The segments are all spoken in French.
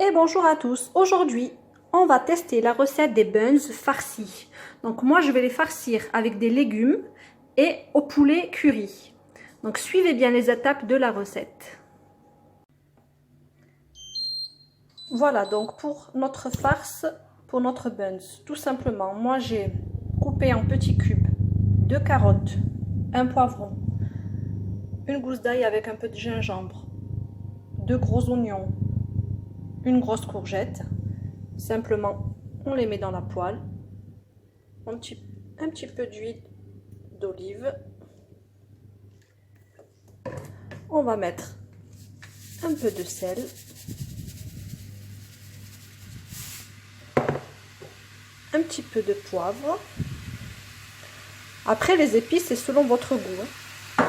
Et bonjour à tous, aujourd'hui on va tester la recette des buns farcis. Donc moi je vais les farcir avec des légumes et au poulet curry. Donc suivez bien les étapes de la recette. Voilà donc pour notre farce, pour notre buns, tout simplement moi j'ai coupé en petits cubes 2 carottes, un poivron, une gousse d'ail avec un peu de gingembre, 2 gros oignons, une grosse courgette. Simplement, on les met dans la poêle, un petit peu d'huile d'olive. On va mettre un peu de sel, un petit peu de poivre. Après, les épices, c'est selon votre goût.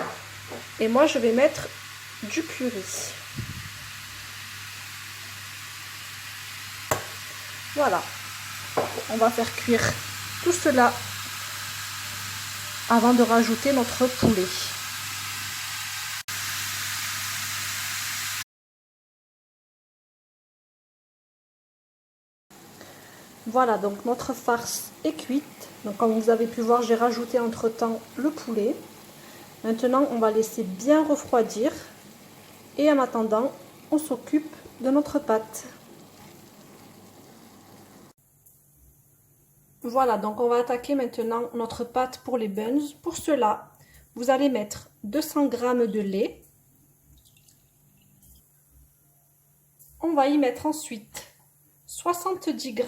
Et moi, je vais mettre du curry. Voilà, on va faire cuire tout cela avant de rajouter notre poulet. Voilà, donc notre farce est cuite. Donc comme vous avez pu voir, j'ai rajouté entre-temps le poulet. Maintenant, on va laisser bien refroidir. Et en attendant, on s'occupe de notre pâte. Voilà, donc on va attaquer maintenant notre pâte pour les buns. Pour cela, vous allez mettre 200 g de lait. On va y mettre ensuite 70 g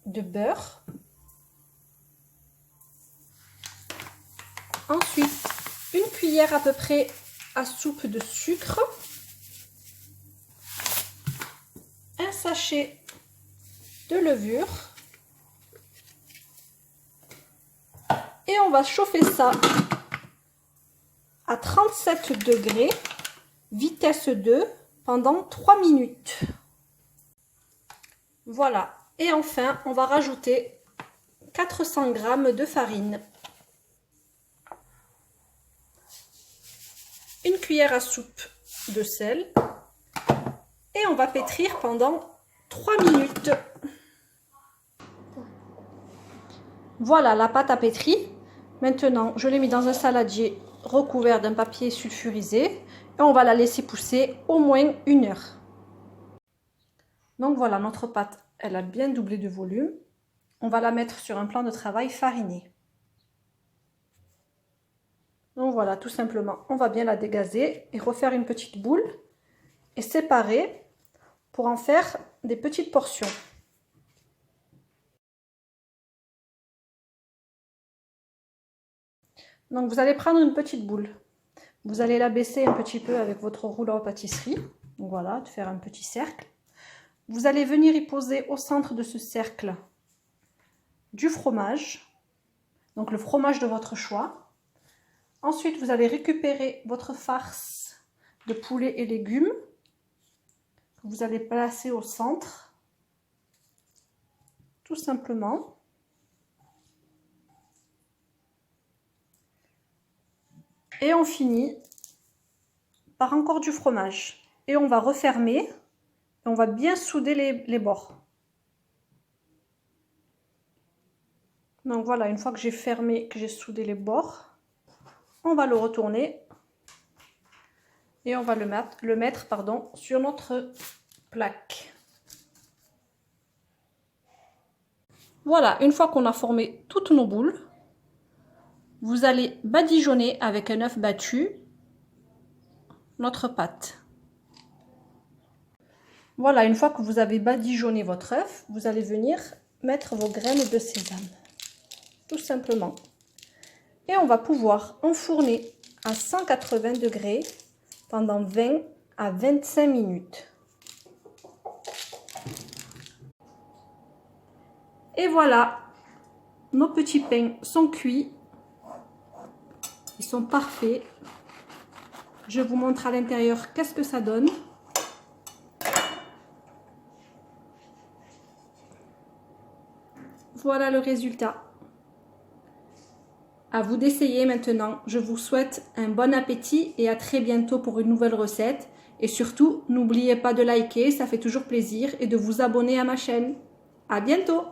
de beurre. Ensuite, une cuillère à peu près à soupe de sucre. Un sachet de levure. Et on va chauffer ça à 37 degrés, vitesse 2, pendant 3 minutes. Voilà. Et enfin, on va rajouter 400 g de farine. Une cuillère à soupe de sel. Et on va pétrir pendant 3 minutes. Voilà, la pâte a pétri. Maintenant, je l'ai mis dans un saladier recouvert d'un papier sulfurisé et on va la laisser pousser au moins 1 heure. Donc voilà, notre pâte, elle a bien doublé de volume. On va la mettre sur un plan de travail fariné. Donc voilà, tout simplement, on va bien la dégazer et refaire une petite boule et séparer pour en faire des petites portions. Donc vous allez prendre une petite boule. Vous allez la baisser un petit peu avec votre rouleau à pâtisserie. Donc voilà, de faire un petit cercle. Vous allez venir y poser au centre de ce cercle du fromage. Donc le fromage de votre choix. Ensuite, vous allez récupérer votre farce de poulet et légumes. Que vous allez placer au centre. Tout simplement. Et on finit par encore du fromage. Et on va refermer. Et on va bien souder les bords. Donc voilà, une fois que j'ai fermé, que j'ai soudé les bords, on va le retourner. Et on va le mettre sur notre plaque. Voilà, une fois qu'on a formé toutes nos boules, vous allez badigeonner avec un œuf battu notre pâte. Voilà, une fois que vous avez badigeonné votre œuf, vous allez venir mettre vos graines de sésame. Tout simplement. Et on va pouvoir enfourner à 180 degrés pendant 20 à 25 minutes. Et voilà, nos petits pains sont cuits. Ils sont parfaits. Je vous montre à l'intérieur qu'est-ce que ça donne. Voilà le résultat. À vous d'essayer maintenant. Je vous souhaite un bon appétit et à très bientôt pour une nouvelle recette. Et surtout, n'oubliez pas de liker, ça fait toujours plaisir, et de vous abonner à ma chaîne. À bientôt!